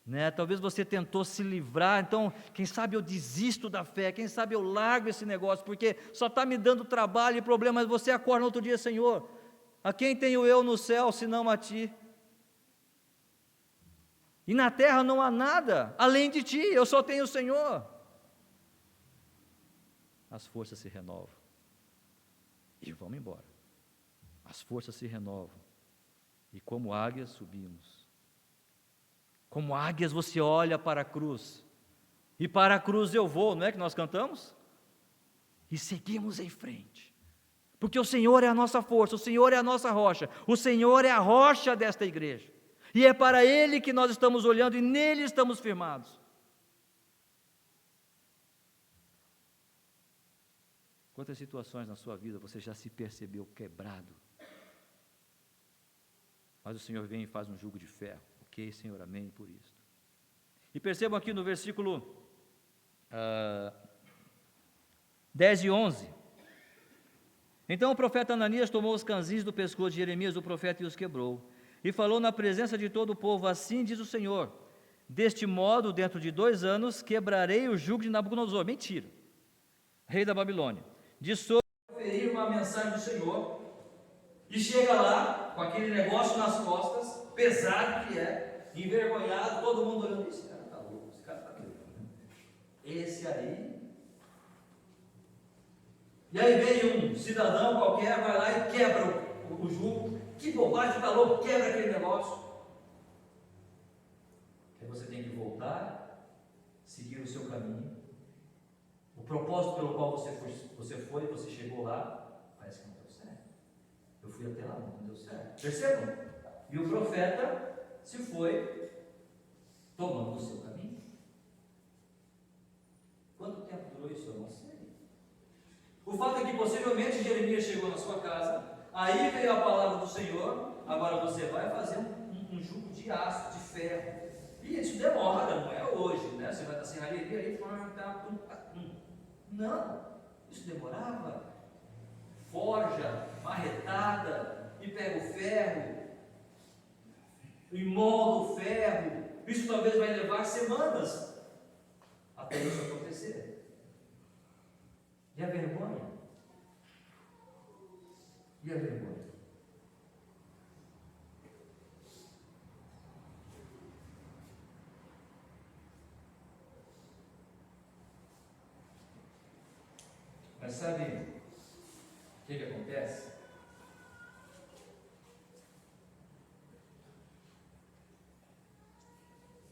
né? Talvez você tentou se livrar, então, quem sabe eu desisto da fé, quem sabe eu largo esse negócio, porque só está me dando trabalho e problemas. Você acorda no outro dia: Senhor, a quem tenho eu no céu, senão a Ti? E na terra não há nada além de Ti, eu só tenho o Senhor. As forças se renovam. E vamos embora. As forças se renovam. E como águias subimos. Como águias você olha para a cruz. E para a cruz eu vou, não é que nós cantamos? E seguimos em frente. Porque o Senhor é a nossa força, o Senhor é a nossa rocha, o Senhor é a rocha desta igreja. E é para Ele que nós estamos olhando e nele estamos firmados. Quantas situações na sua vida você já se percebeu quebrado? Mas o Senhor vem e faz um jugo de ferro. Ok, Senhor, amém por isso. E percebam aqui no versículo 10 e 11. Então o profeta Ananias tomou os canzins do pescoço de Jeremias, o profeta, e os quebrou. E falou na presença de todo o povo: assim diz o Senhor, deste modo, dentro de 2 anos, quebrarei o jugo de Nabucodonosor. Mentira. Rei da Babilônia. De sobre proferir uma mensagem do Senhor, e chega lá, com aquele negócio nas costas, pesado que é, envergonhado, todo mundo olhando: esse cara está louco, esse cara está doido. Esse aí. E aí vem um cidadão qualquer, vai lá e quebra o jugo. Que bobagem, está louco, quebra aquele negócio. Aí você tem que voltar, seguir o seu caminho. O propósito pelo qual você chegou lá, parece que não deu certo. Eu fui até lá, não deu certo. Percebam? E o profeta se foi tomando o seu caminho. Quanto tempo durou isso? Eu não sei. O fato é que possivelmente Jeremias chegou na sua casa, aí veio a palavra do Senhor: agora você vai fazer um jugo de aço, de ferro. E isso demora, não é hoje, né? Você vai na serraria aí, não, isso demorava. Forja, marretada, e pega o ferro, e molda o ferro. Isso talvez vai levar semanas até isso acontecer. E a vergonha? E a vergonha? Mas sabe o que acontece?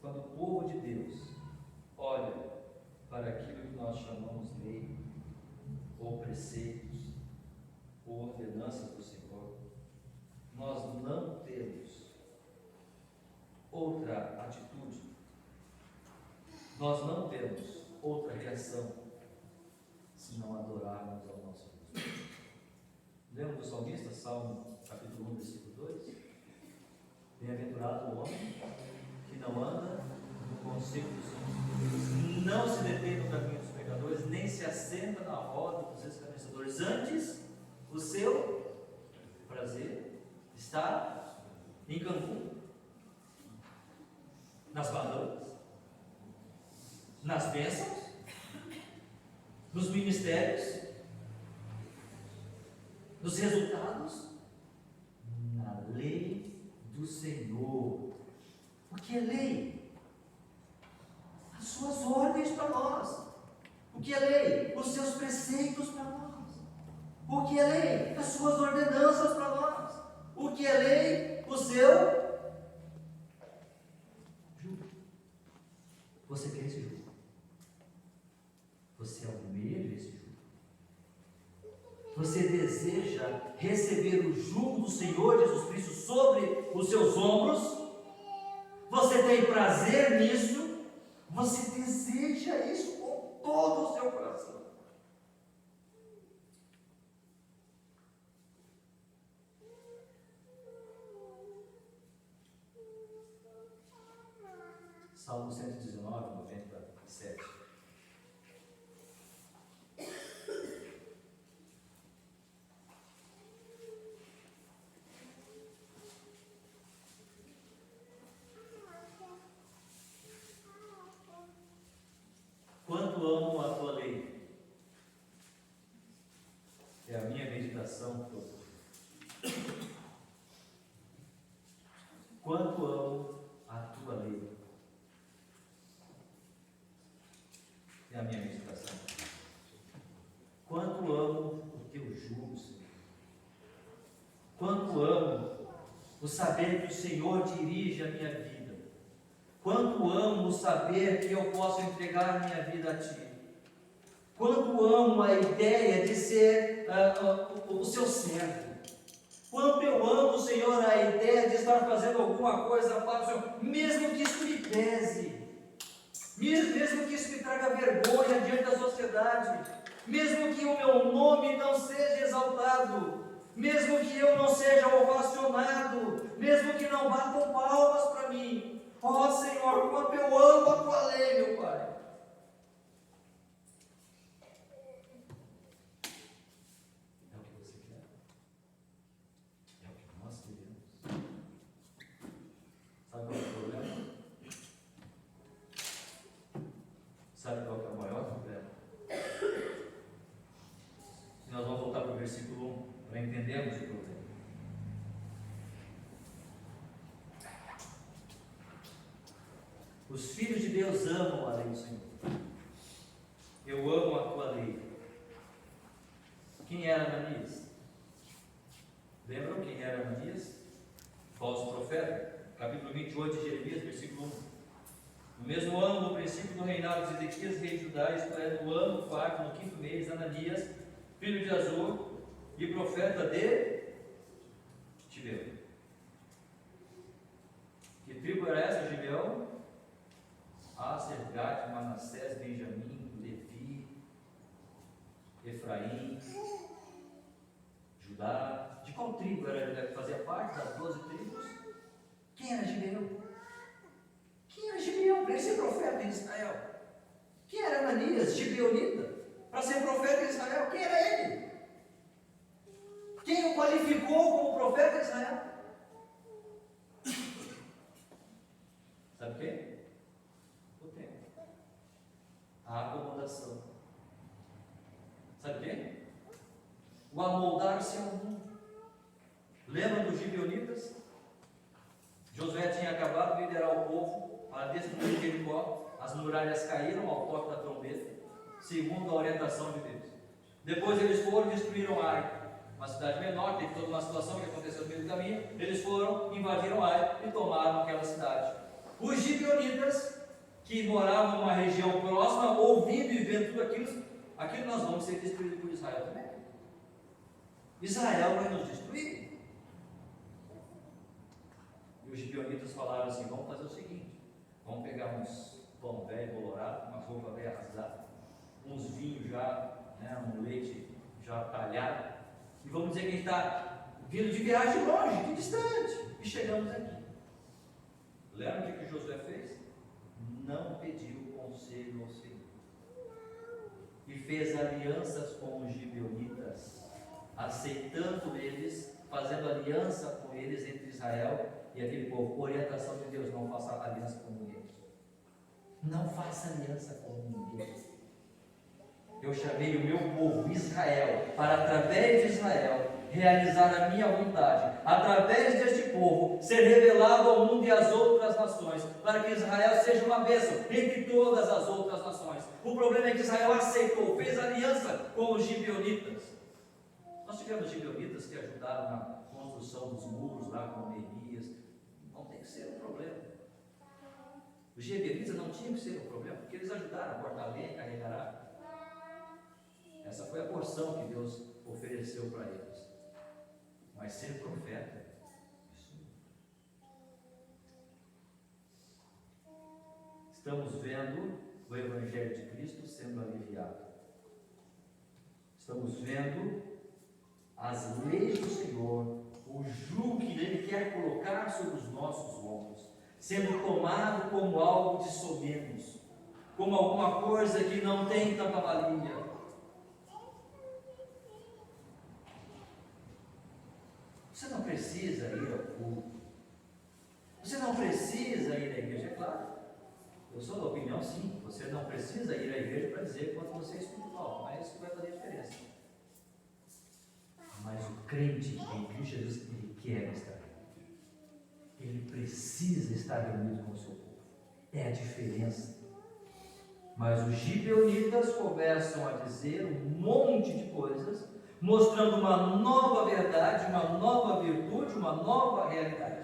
Quando o povo de Deus olha para aquilo que nós chamamos lei, ou preceitos, ou ordenanças do Senhor, nós não temos outra atitude, nós não temos outra reação, se não adorarmos ao nosso Deus. Lembra do salmista, Salmo capítulo 1, versículo 2? Bem-aventurado o homem que não anda no conselho dos homens, não se detém no caminho dos pecadores, nem se assenta na roda dos escarnecedores. Antes, o seu prazer está em Cancún, nas Bahamas, nas bênçãos, nos ministérios, nos resultados, na lei do Senhor. O que é lei? As suas ordens para nós. O que é lei? Os seus preceitos para nós. O que é lei? As suas ordenanças para nós. O que é lei? O seu jugo. Você quer esse jugo? Você almeja esse jugo? Você deseja receber o jugo do Senhor Jesus Cristo sobre os seus ombros? Você tem prazer nisso? Você deseja isso com todo o seu coração? Salmo 119, 97. Quanto amo a tua lei, é a minha meditação toda. Quanto amo a tua lei, é a minha meditação. Quanto amo o teu jugo, Senhor. Quanto amo o saber que o Senhor dirige a minha vida. Quanto amo o saber que eu posso entregar a minha vida a Ti. quanto amo a ideia de ser o seu servo, quanto eu amo, Senhor, a ideia de estar fazendo alguma coisa para o Senhor, mesmo que isso me pese, mesmo que isso me traga vergonha diante da sociedade, mesmo que o meu nome não seja exaltado, mesmo que eu não seja ovacionado, mesmo que não batam palmas para mim. Ó Senhor, quanto eu amo a tua lei, meu Pai. É o que você quer? É o que nós queremos. Sabe qual é o problema? Sabe qual é o maior problema? E nós vamos voltar para o versículo 1 para entendermos o problema. Os filhos de Deus amam a lei do Senhor. Eu amo a tua lei. Quem era Ananias? Lembram quem era Ananias? Falso profeta. Capítulo 28 de Jeremias, versículo 1. No mesmo ano, no princípio do reinado de Ezequias, rei de Judá, isto é, no ano quarto, no quinto mês, Ananias, filho de Azor e profeta de Gibeão. Que tribo era essa, Gibeão? Aser, Gad, Manassés, Benjamim, Levi, Efraim, Judá. De qual tribo era? Fazia parte das 12 tribos? Quem era Gibeão? Quem era Gibeão para ser profeta em Israel? Quem era Ananias, gibeonita, para ser profeta em Israel? Quem era ele? Quem o qualificou como profeta em Israel? Sabe quem? O tempo. A acomodação. Sabe quem? O amoldar-se ao mundo. Lembra dos gibeonitas? Josué tinha acabado de liderar o povo para destruir Jericó. As muralhas caíram ao toque da trombeta, segundo a orientação de Deus. Depois eles foram e destruíram Ai, uma cidade menor, teve toda uma situação que aconteceu no meio do caminho. Eles foram, invadiram Ai e tomaram aquela cidade. Os gibeonitas, que moravam numa região próxima, ouvindo e vendo tudo aquilo nós vamos ser destruídos por Israel também. Israel vai nos destruir. E os gibeonitas falaram assim: vamos fazer o seguinte, vamos pegar uns pão velho colorado, uma roupa velha rasgada, uns vinhos já, um leite já talhado, e vamos dizer que a gente está vindo de viagem longe, de distante, e chegamos aqui. Lembra o que Josué fez? Não pediu conselho ao Senhor e fez alianças com os gibeonitas, aceitando eles, fazendo aliança com eles entre Israel e aquele povo. Orientação de Deus: não faça aliança com ninguém. Não faça aliança com ninguém. Eu chamei o meu povo Israel para, através de Israel, realizar a minha vontade, através deste povo ser revelado ao mundo e às outras nações, para que Israel seja uma bênção entre todas as outras nações. O problema é que Israel aceitou, fez aliança com os gibeonitas. Nós tivemos gibeonitas que ajudaram na construção dos muros lá com Neemias. Não tem que ser um problema. Os gibeonitas não tinham que ser um problema, porque eles ajudaram a cortar lenha, carregar água. Essa foi a porção que Deus ofereceu para eles. Mas ser profeta, isso não. Estamos vendo o Evangelho de Cristo sendo aliviado. Estamos vendo as leis do Senhor, o jugo que Ele quer colocar sobre os nossos ombros, sendo tomado como algo de somenos, como alguma coisa que não tem tanta valia. Você não precisa ir ao culto. Você não precisa ir à igreja, é claro. Eu sou da opinião, sim. Você não precisa ir à igreja para dizer quanto você é espiritual. Não é isso que vai fazer diferença. Mas o crente em Cristo Jesus, ele quer estar reunido. Ele precisa estar reunido com o seu povo. É a diferença. Mas os gibeonitas começam a dizer um monte de coisas, mostrando uma nova verdade, uma nova virtude, uma nova realidade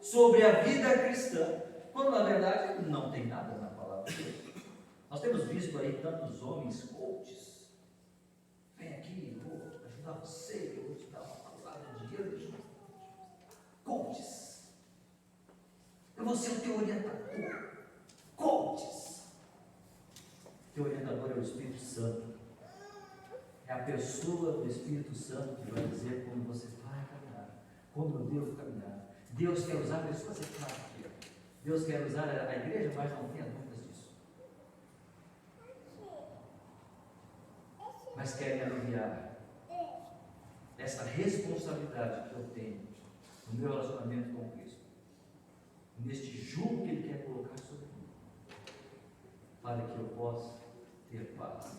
sobre a vida cristã, quando na verdade não tem nada na palavra de Deus. Nós temos visto aí tantos homens coaches. Vem aqui, eu vou ajudar você, eu vou te dar uma palavra de dinheiro. Coaches. Eu vou ser o teu orientador. Coaches. Teu orientador é o Espírito Santo. É a pessoa do Espírito Santo que vai dizer como você vai caminhar, como eu devo caminhar. Deus quer usar pessoas aqui. Deus quer usar a igreja, mas não tenha dúvidas disso. Mas quer me aliviar essa responsabilidade que eu tenho no meu relacionamento com Cristo, neste jugo que Ele quer colocar sobre mim, para que eu possa ter paz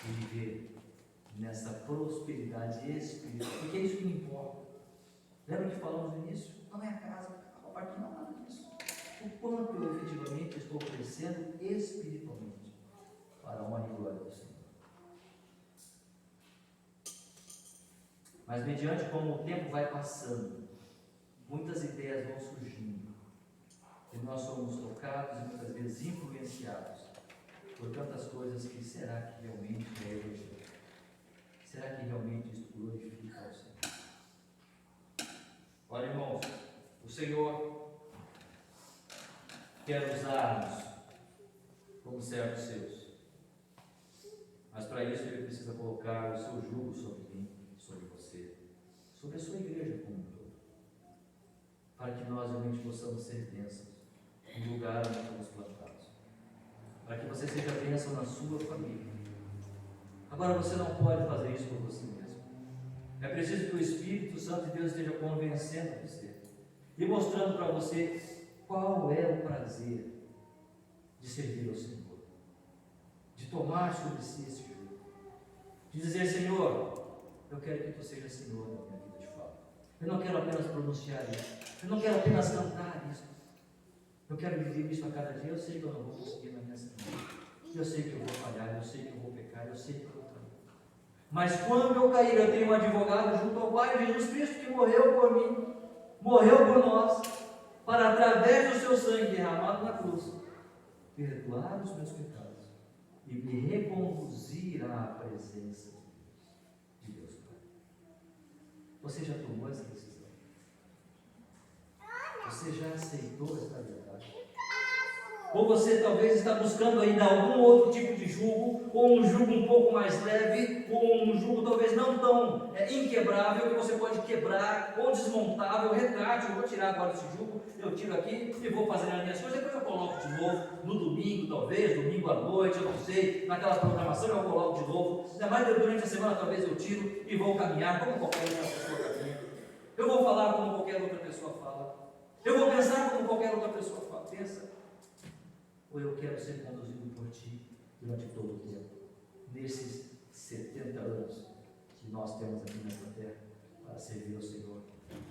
e viver nessa prosperidade espiritual, porque é isso que me importa. Lembra que falamos no início? Não é a casa, a parte não, nada disso. O quanto eu efetivamente estou crescendo espiritualmente para a honra e glória do Senhor. Mas mediante como o tempo vai passando, muitas ideias vão surgindo, e nós somos tocados e muitas vezes influenciados por tantas coisas que será que realmente é evangelho? Será que realmente isso glorifica ao Senhor? Olha, irmãos, o Senhor quer usar-nos como servos seus, mas para isso Ele precisa colocar o seu jugo sobre mim, sobre você, sobre a sua igreja como um todo, para que nós realmente possamos ser bênçãos no lugar onde fomos plantados, para que você seja bênção na sua família. Agora você não pode fazer isso por você mesmo. É preciso que o Espírito Santo de Deus esteja convencendo você e mostrando para você qual é o prazer de servir ao Senhor, de tomar sobre si esse jugo, de dizer: Senhor, eu quero que Tu seja Senhor na minha vida de fato. Eu não quero apenas pronunciar isso, eu não quero apenas cantar isso, eu quero viver isso a cada dia. Eu sei que eu não vou conseguir na minha semana, eu sei que eu vou falhar, eu sei que eu vou pecar, eu sei que eu vou cair. Mas quando eu cair, eu tenho um advogado junto ao Pai, Jesus Cristo, que morreu por mim, morreu por nós, para através do seu sangue derramado na cruz, perdoar os meus pecados e me reconduzir à presença de Deus Pai. Você já tomou essa decisão? Você já aceitou essa verdade? Ou você talvez está buscando ainda algum outro tipo de jugo, ou um jugo um pouco mais leve, ou um jugo talvez não tão inquebrável, que você pode quebrar, ou desmontável, retrátil. Eu vou tirar agora esse jugo, eu tiro aqui e vou fazer as minhas coisas, depois eu coloco de novo, no domingo talvez, domingo à noite, eu não sei, naquela programação eu coloco de novo, ainda mais durante a semana talvez eu tiro e vou caminhar como qualquer outra pessoa caminha. Eu vou falar como qualquer outra pessoa fala, eu vou pensar como qualquer outra pessoa pensa. Ou eu quero ser conduzido por Ti durante todo o tempo, nesses 70 anos que nós temos aqui nessa terra, para servir ao Senhor.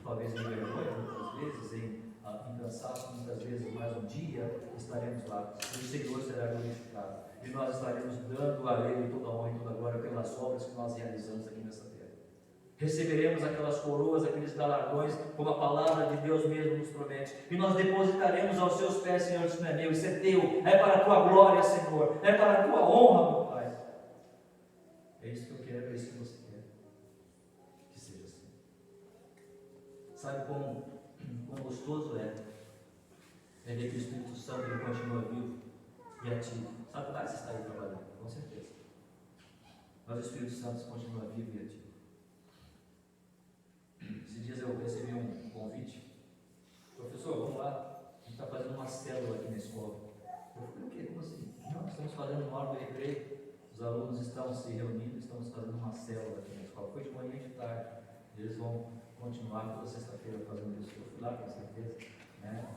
Talvez em vergonha, muitas vezes, em cansaço, muitas vezes, mas um dia estaremos lá, e o Senhor será glorificado, e nós estaremos dando a Ele toda a honra e toda a glória pelas obras que nós realizamos aqui nessa terra. Receberemos aquelas coroas, aqueles galardões, como a palavra de Deus mesmo nos promete, e nós depositaremos aos seus pés, Senhor. Isso não é meu, isso é teu, é para a tua glória, Senhor, é para a tua honra, meu Pai. É isso que eu quero, é isso que você quer, que seja assim. Sabe quão gostoso é ver que o Espírito Santo ele continua vivo e ativo. Sabe lá, você está aí trabalhando, com certeza, mas o Espírito Santo continua vivo e ativo. Esses dias eu recebi um convite: professor, vamos lá, a gente está fazendo uma célula aqui na escola. Eu falei: o quê? Como assim? Não, estamos fazendo uma hora do recreio, os alunos estão se reunindo, estamos fazendo uma célula aqui na escola. Foi de manhã e de tarde, eles vão continuar toda sexta-feira fazendo isso. Eu fui lá com certeza, né?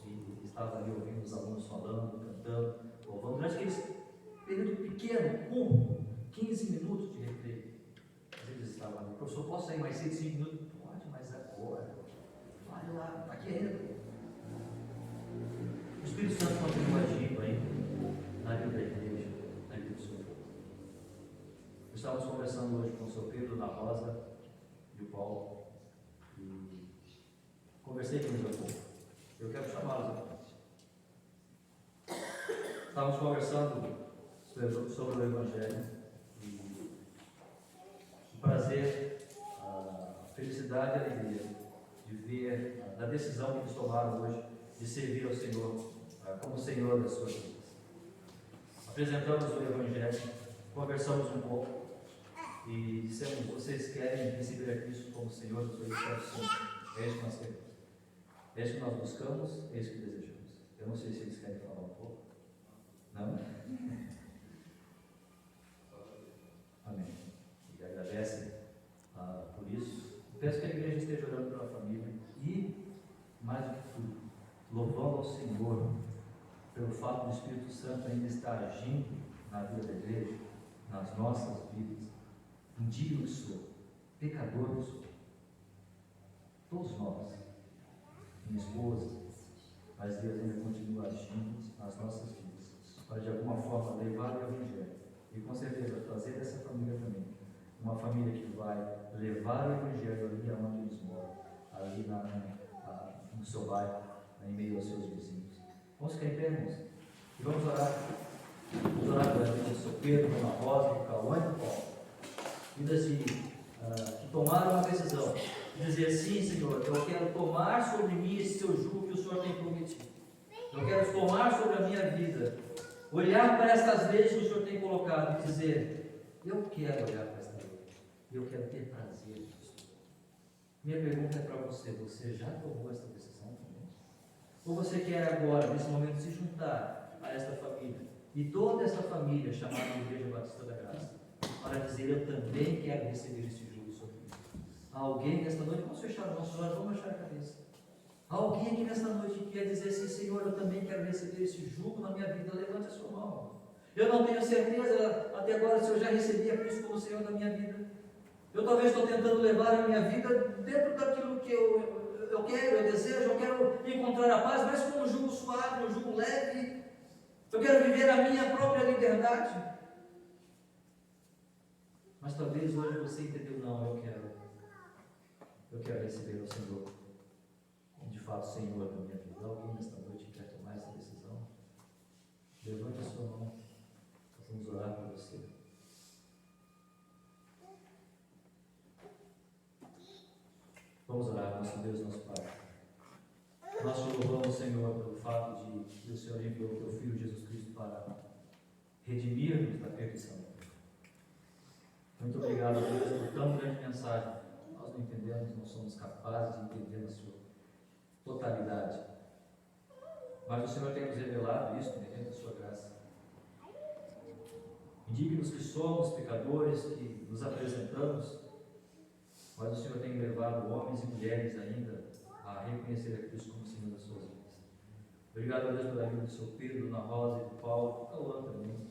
E estava ali ouvindo os alunos falando, cantando, louvando, durante aquele período pequeno, curto, 15 minutos de recreio. Eles estavam ali: professor, posso sair mais cedo, 5 minutos? Pode, mas agora, vai lá, está querendo. O Espírito Santo continua agindo aí na vida da igreja, na vida do seu povo. Estávamos conversando hoje com o seu Pedro, na Rosa e o Paulo, e conversei com eles há pouco. Eu quero chamá-los aqui. Estávamos conversando sobre o Evangelho. E o prazer, a felicidade e a alegria de ver da decisão que eles tomaram hoje de servir ao Senhor como Senhor das suas vidas. Apresentamos o Evangelho, conversamos um pouco e dissemos: vocês querem receber a Cristo como Senhor das suas vidas? É isso que nós queremos, é isso que nós buscamos, é isso que desejamos. Eu não sei se eles querem falar um pouco. Não? Amém. E agradece por isso. Peço que a igreja esteja orando pela família e, mais do que tudo, louvando ao Senhor pelo fato do Espírito Santo ainda estar agindo na vida da igreja, nas nossas vidas. Indigno que sou, pecador que sou. Todos nós, minha esposa, mas Deus ainda continua agindo nas nossas vidas, para de alguma forma levar o Evangelho e com certeza trazer essa família também, uma família que vai levar o Evangelho ali onde eles moram, ali no seu bairro, em meio aos seus vizinhos. Vamos ficar em pé, irmãos, e vamos orar. Vamos orar pela vida do seu Pedro, Dona Rosa, do Cauã e do Paulo. Vidas que tomaram uma decisão de dizer: sim, Senhor, eu quero tomar sobre mim esse seu jugo que o Senhor tem prometido. Eu quero tomar sobre a minha vida, olhar para estas leis que o Senhor tem colocado e dizer: eu quero olhar para esta lei, eu quero ter prazer nisso. Minha pergunta é para você: você já tomou essa decisão também? Ou você quer agora, nesse momento, se juntar a esta família e toda esta família chamada Igreja Batista da Graça, para dizer: eu também quero receber esse jugo sobre mim? Há alguém nesta noite? Vamos fechar os nossos olhos, vamos baixar a cabeça. Há alguém aqui nesta noite que quer dizer assim: Senhor, eu também quero receber esse jugo na minha vida? Levante a sua mão. Eu não tenho certeza até agora se eu já recebi a Cristo como Senhor da minha vida. Eu talvez estou tentando levar a minha vida dentro daquilo que eu quero, eu desejo, eu quero encontrar a paz, mas com um jugo suave, um jugo leve. Eu quero viver a minha própria liberdade. Mas talvez hoje você entendeu: não, eu quero receber o Senhor como de fato Senhor da minha vida. Alguém nesta noite quer tomar essa decisão? Levante a sua mão, nós vamos orar por você. Vamos orar, nosso Deus, nosso Pai. Nós te louvamos, Senhor, pelo fato de que o Senhor enviou o teu Filho Jesus Cristo para redimir-nos da perdição. Muito obrigado, Deus, por tão grande mensagem. Nós não entendemos, não somos capazes de entender a sua totalidade. Mas o Senhor tem nos revelado isso mediante a sua graça. Indignos que somos, pecadores, que nos apresentamos, mas o Senhor tem levado homens e mulheres ainda a reconhecer a Cristo como Senhor das suas vidas. Obrigado a Deus pela vida do seu Pedro, Dona Rosa e do Paulo, do Cauã também,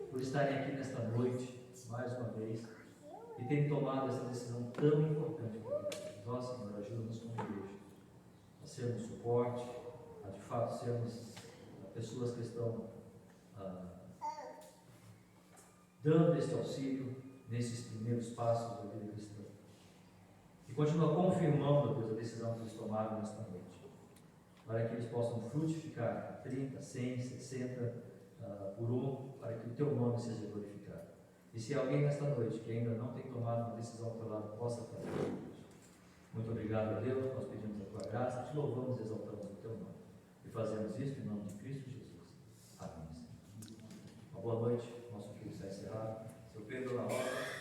por estarem aqui nesta noite, mais uma vez, e terem tomado essa decisão tão importante para nós. Nós, Senhor, ajuda-nos como igreja a sermos suporte, a de fato sermos pessoas que estão dando este auxílio nesses primeiros passos da vida cristã. E continua confirmando, Deus, a decisão que eles tomaram nesta noite, para que eles possam frutificar 30, 100, 60 por um, para que o teu nome seja glorificado. E se alguém nesta noite que ainda não tem tomado uma decisão pelo lado, possa fazer. Muito obrigado a Deus, nós pedimos a tua graça, te louvamos e exaltamos o teu nome. E fazemos isso em nome de Cristo Jesus. Amém. Uma boa noite, nosso filho está encerrado. Seu Pedro, na hora.